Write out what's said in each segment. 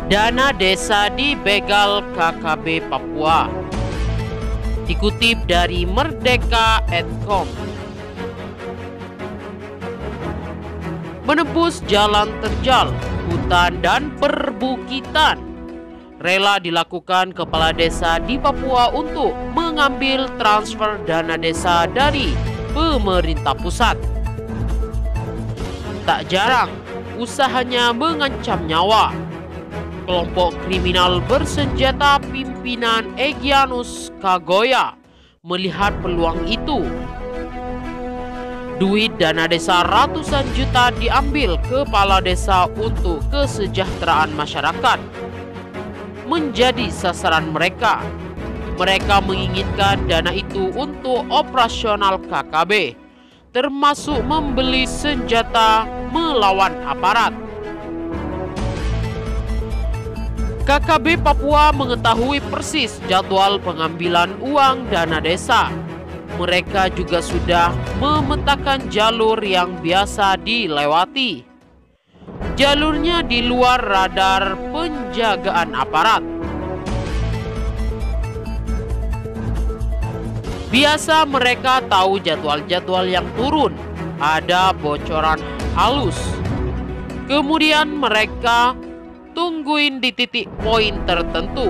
Dana desa dibegal KKB Papua. Dikutip dari Merdeka.com. Menembus jalan terjal, hutan dan perbukitan rela dilakukan kepala desa di Papua untuk mengambil transfer dana desa dari pemerintah pusat. Tak jarang, usahanya mengancam nyawa. Kelompok kriminal bersenjata pimpinan Egyanus Kagoya melihat peluang itu. Duit dana desa ratusan juta diambil kepala desa untuk kesejahteraan masyarakat. Menjadi sasaran mereka. Mereka menginginkan dana itu untuk operasional KKB, termasuk membeli senjata melawan aparat. KKB Papua mengetahui persis jadwal pengambilan uang dana desa. Mereka juga sudah memetakan jalur yang biasa dilewati. Jalurnya di luar radar penjagaan aparat. Biasa mereka tahu jadwal-jadwal yang turun, ada bocoran halus. Kemudian mereka tungguin di titik poin tertentu.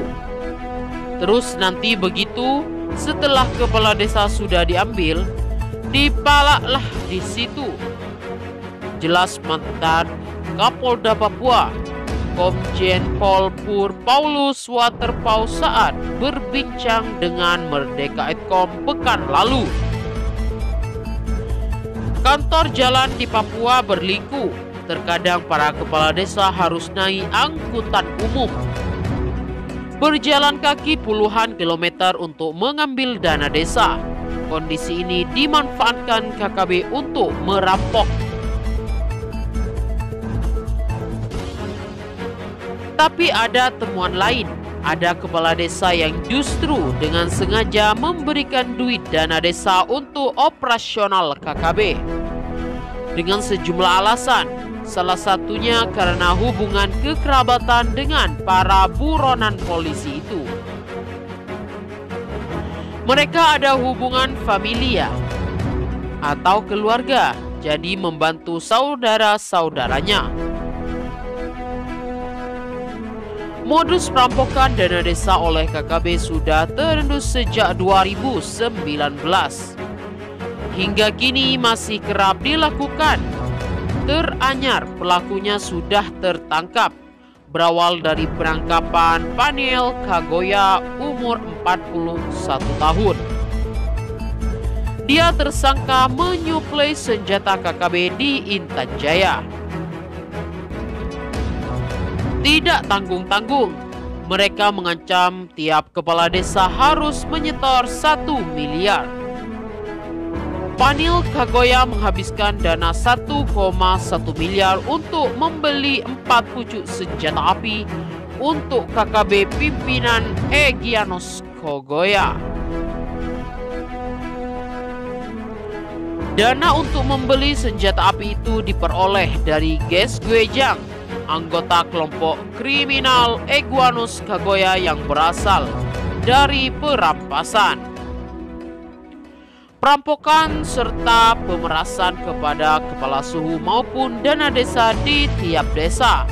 Terus nanti begitu setelah kepala desa sudah diambil, dipalaklah di situ. Jelas mantan Kapolda Papua, Komjen Pol Pur Paulus Waterpau saat berbincang dengan Merdeka.com pekan lalu. Kantor jalan di Papua berliku. Terkadang para kepala desa harus naik angkutan umum, berjalan kaki puluhan kilometer untuk mengambil dana desa. Kondisi ini dimanfaatkan KKB untuk merampok. Tapi ada temuan lain. Ada kepala desa yang justru dengan sengaja memberikan duit dana desa untuk operasional KKB dengan sejumlah alasan. Salah satunya karena hubungan kekerabatan dengan para buronan polisi itu. Mereka ada hubungan familia atau keluarga, jadi membantu saudara-saudaranya. Modus perampokan dana desa oleh KKB sudah terendus sejak 2019. Hingga kini masih kerap dilakukan. Teranyar pelakunya sudah tertangkap. Berawal dari penangkapan Paniel Kagoya umur 41 tahun. Dia tersangka menyuplai senjata KKB di Intan Jaya. Tidak tanggung-tanggung, mereka mengancam tiap kepala desa harus menyetor 1 miliar. Paniel Kagoya menghabiskan dana 1,1 miliar untuk membeli 4 pucuk senjata api untuk KKB pimpinan Egyanus Kagoya. Dana untuk membeli senjata api itu diperoleh dari Ges Guejang, anggota kelompok kriminal Egyanus Kagoya yang berasal dari perampasan, perampokan serta pemerasan kepada kepala suku maupun dana desa di tiap desa,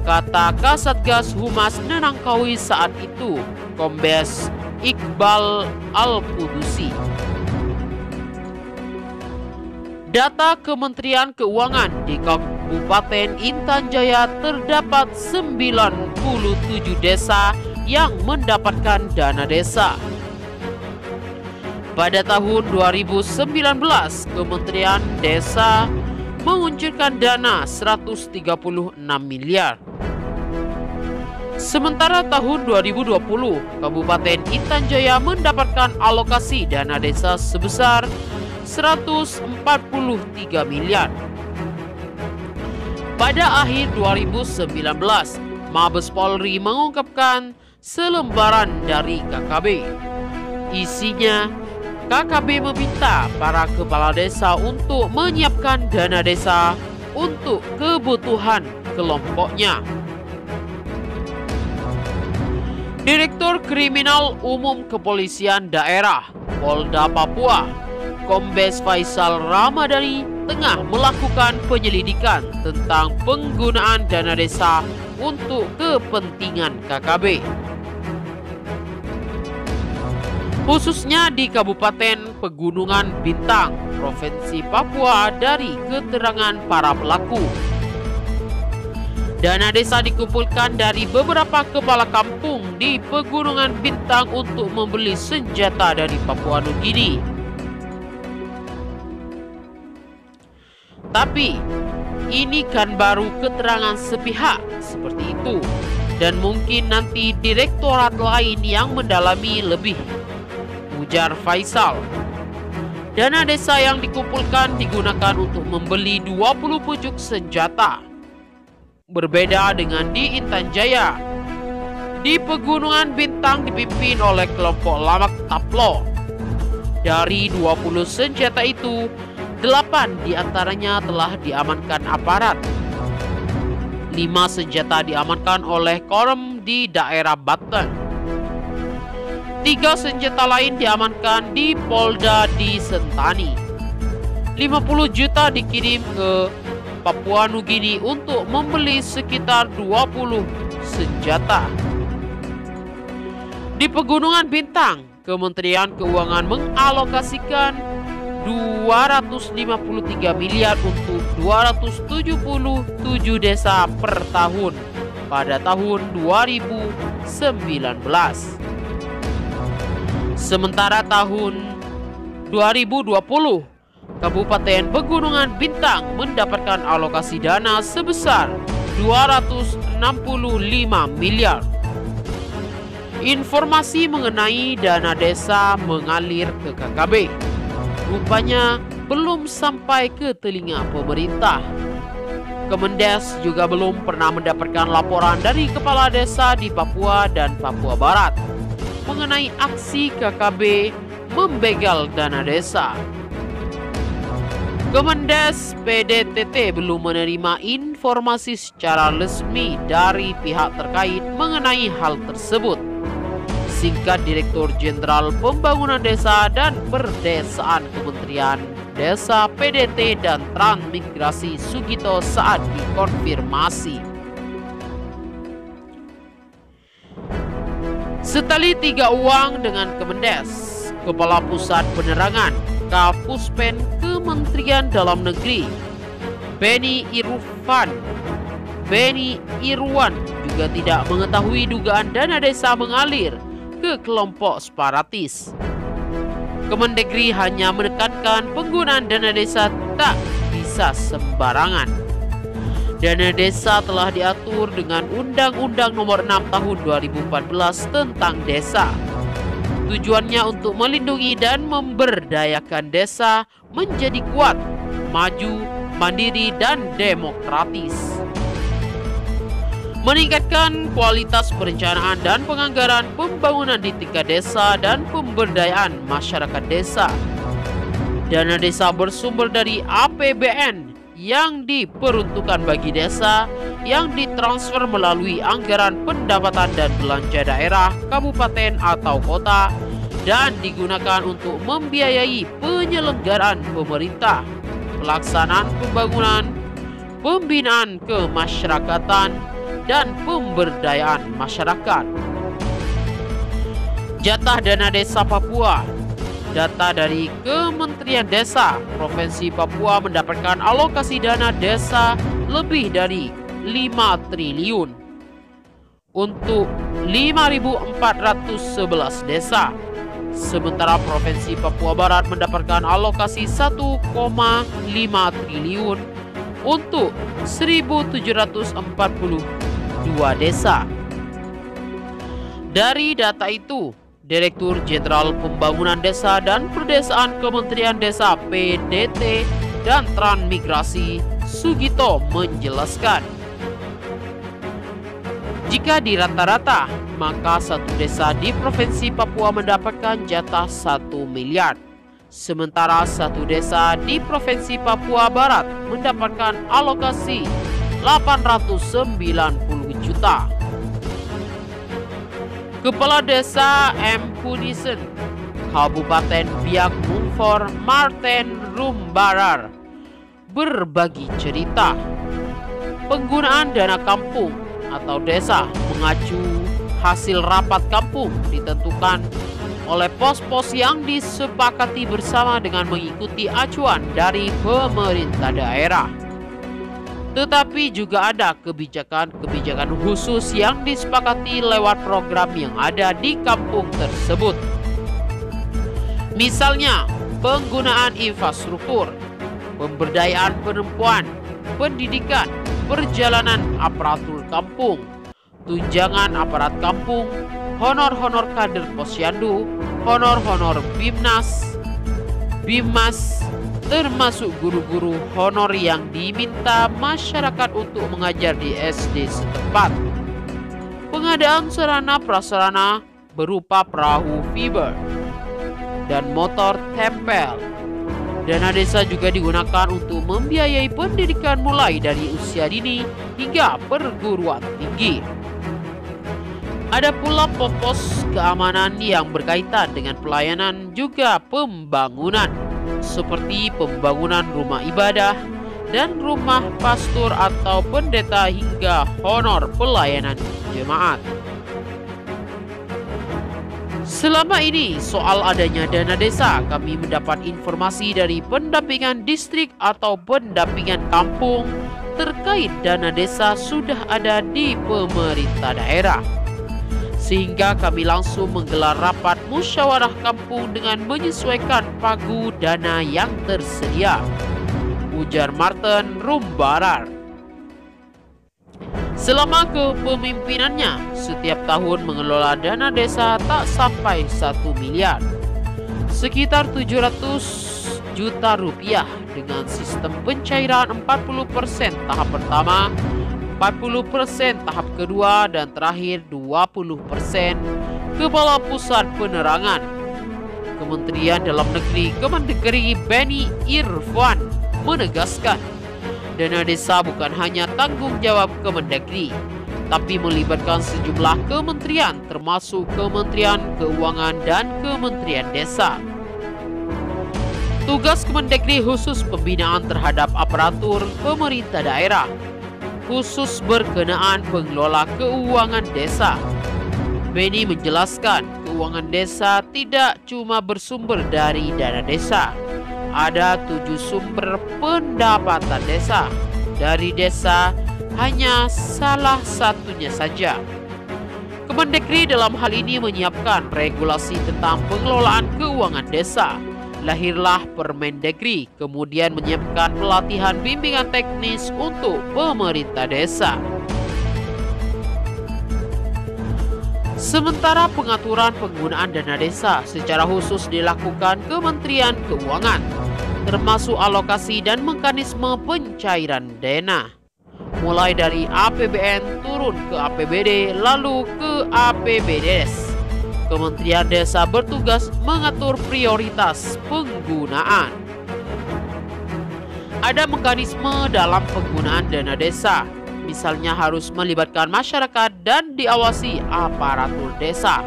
kata Kasatgas Humas Nenangkawi saat itu, Kombes Iqbal Al-Qudusi. Data Kementerian Keuangan di Kabupaten Intan Jaya terdapat 97 desa yang mendapatkan dana desa. Pada tahun 2019, Kementerian Desa menguncurkan dana 136 miliar. Sementara tahun 2020, Kabupaten Intan Jaya mendapatkan alokasi dana desa sebesar 143 miliar. Pada akhir 2019, Mabes Polri mengungkapkan selembaran dari KKB. Isinya, KKB meminta para kepala desa untuk menyiapkan dana desa untuk kebutuhan kelompoknya. Direktur Kriminal Umum Kepolisian Daerah Polda Papua, Kombes Faisal Ramadhani, tengah melakukan penyelidikan tentang penggunaan dana desa untuk kepentingan KKB, khususnya di Kabupaten Pegunungan Bintang, Provinsi Papua. Dari keterangan para pelaku, dana desa dikumpulkan dari beberapa kepala kampung di Pegunungan Bintang untuk membeli senjata dari Papua Nugini. Tapi, ini kan baru keterangan sepihak seperti itu, dan mungkin nanti direktorat lain yang mendalami lebih, ujar Faisal. Dana desa yang dikumpulkan digunakan untuk membeli 20 pucuk senjata. Berbeda dengan di Intan Jaya, di Pegunungan Bintang dipimpin oleh kelompok Lamak Taplo. Dari 20 senjata itu, 8 diantaranya telah diamankan aparat. 5 senjata diamankan oleh Korem di daerah Banten. 3 senjata lain diamankan di Polda di Sentani. 50 juta dikirim ke Papua Nugini untuk membeli sekitar 20 senjata. Di Pegunungan Bintang, Kementerian Keuangan mengalokasikan 253 miliar untuk 277 desa per tahun pada tahun 2019. Sementara tahun 2020, Kabupaten Pegunungan Bintang mendapatkan alokasi dana sebesar 265 miliar. Informasi mengenai dana desa mengalir ke KKB rupanya belum sampai ke telinga pemerintah. Kemendes juga belum pernah mendapatkan laporan dari kepala desa di Papua dan Papua Barat mengenai aksi KKB membegal dana desa. Kemendes PDTT belum menerima informasi secara resmi dari pihak terkait mengenai hal tersebut. Singkat Direktur Jenderal Pembangunan Desa dan Perdesaan Kementerian Desa PDT dan Transmigrasi Sugito saat dikonfirmasi. Setali 3 uang dengan Kemendes, Kepala Pusat Penerangan Kapuspen Kementerian Dalam Negeri Beni Irwan juga tidak mengetahui dugaan dana desa mengalir ke kelompok separatis. Kemendagri hanya menekankan penggunaan dana desa tak bisa sembarangan. Dana desa telah diatur dengan Undang-Undang Nomor 6 Tahun 2014 tentang desa. Tujuannya untuk melindungi dan memberdayakan desa menjadi kuat, maju, mandiri, dan demokratis. Meningkatkan kualitas perencanaan dan penganggaran pembangunan di tingkat desa dan pemberdayaan masyarakat desa. Dana desa bersumber dari APBN yang diperuntukkan bagi desa yang ditransfer melalui anggaran pendapatan dan belanja daerah, kabupaten atau kota dan digunakan untuk membiayai penyelenggaraan pemerintah, pelaksanaan pembangunan, pembinaan kemasyarakatan, dan pemberdayaan masyarakat. Jatah dana desa Papua. Data dari Kementerian Desa Provinsi Papua mendapatkan alokasi dana desa lebih dari 5 triliun untuk 5.411 desa. Sementara Provinsi Papua Barat mendapatkan alokasi 1,5 triliun untuk 1.742 desa. Dari data itu, Direktur Jenderal Pembangunan Desa dan Perdesaan Kementerian Desa PDT dan Transmigrasi Sugito menjelaskan, jika di rata-rata, maka satu desa di Provinsi Papua mendapatkan jatah 1 miliar. Sementara satu desa di Provinsi Papua Barat mendapatkan alokasi 890 juta. Kepala Desa Empunisen, Kabupaten Biak Numfor, Martin Rumbarar, berbagi cerita. Penggunaan dana kampung atau desa mengacu hasil rapat kampung ditentukan oleh pos-pos yang disepakati bersama dengan mengikuti acuan dari pemerintah daerah. Tetapi juga ada kebijakan-kebijakan khusus yang disepakati lewat program yang ada di kampung tersebut. Misalnya, penggunaan infrastruktur, pemberdayaan perempuan, pendidikan, perjalanan aparatur kampung, tunjangan aparat kampung, honor-honor kader posyandu, honor-honor Bimnas, Bimas, termasuk guru-guru honor yang diminta masyarakat untuk mengajar di SD setempat. Pengadaan sarana prasarana berupa perahu fiber dan motor tempel. Dana desa juga digunakan untuk membiayai pendidikan mulai dari usia dini hingga perguruan tinggi. Ada pula pos keamanan yang berkaitan dengan pelayanan juga pembangunan, seperti pembangunan rumah ibadah dan rumah pastor atau pendeta hingga honor pelayanan jemaat. Selama ini soal adanya dana desa, kami mendapat informasi dari pendampingan distrik atau pendampingan kampung terkait dana desa sudah ada di pemerintah daerah. Sehingga kami langsung menggelar rapat musyawarah kampung dengan menyesuaikan pagu dana yang tersedia, ujar Martin Rumbarar. Selama kepemimpinannya, setiap tahun mengelola dana desa tak sampai 1 miliar, sekitar 700 juta rupiah dengan sistem pencairan 40% tahap pertama, 40% tahap kedua, dan terakhir 20% Kepala Pusat Penerangan. Kementerian Dalam Negeri Kemendagri Beni Irfan menegaskan, dana desa bukan hanya tanggung jawab Kemendagri, tapi melibatkan sejumlah kementerian termasuk Kementerian Keuangan dan Kementerian Desa. Tugas Kemendagri khusus pembinaan terhadap aparatur pemerintah daerah, khusus berkenaan pengelola keuangan desa. Beni menjelaskan, keuangan desa tidak cuma bersumber dari dana desa. Ada 7 sumber pendapatan desa. Dari desa hanya salah satunya saja. Kemendagri dalam hal ini menyiapkan regulasi tentang pengelolaan keuangan desa. Lahirlah Permendagri, kemudian menyiapkan pelatihan bimbingan teknis untuk pemerintah desa. Sementara pengaturan penggunaan dana desa secara khusus dilakukan Kementerian Keuangan, termasuk alokasi dan mekanisme pencairan dana. Mulai dari APBN turun ke APBD lalu ke APBDes. Kementerian Desa bertugas mengatur prioritas penggunaan. Ada mekanisme dalam penggunaan dana desa, misalnya harus melibatkan masyarakat dan diawasi aparatur desa.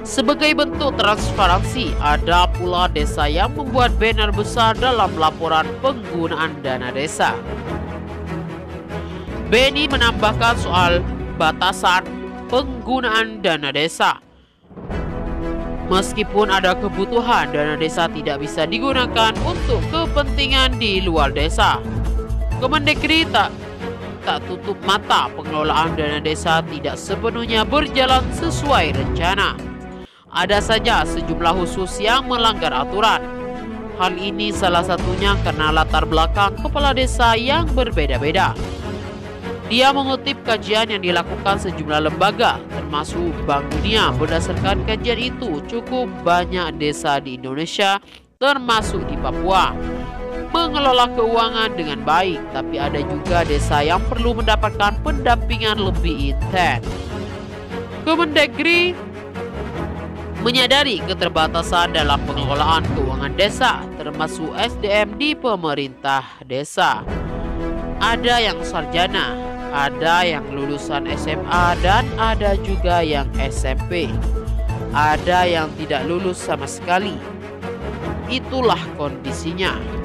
Sebagai bentuk transparansi, ada pula desa yang membuat banner besar dalam laporan penggunaan dana desa. Beni menambahkan soal batasan penggunaan dana desa. Meskipun ada kebutuhan, dana desa tidak bisa digunakan untuk kepentingan di luar desa. Kemendagri tak tutup mata pengelolaan dana desa tidak sepenuhnya berjalan sesuai rencana. Ada saja sejumlah khusus yang melanggar aturan. Hal ini salah satunya karena latar belakang kepala desa yang berbeda-beda. Dia mengutip kajian yang dilakukan sejumlah lembaga, termasuk Bank Dunia. Berdasarkan kajian itu, cukup banyak desa di Indonesia, termasuk di Papua, mengelola keuangan dengan baik, tapi ada juga desa yang perlu mendapatkan pendampingan lebih intens. Kemendagri menyadari keterbatasan dalam pengelolaan keuangan desa, termasuk SDM di pemerintah desa. Ada yang sarjana, Ada yang lulusan SMA dan ada juga yang SMP. Ada yang tidak lulus sama sekali. Itulah kondisinya.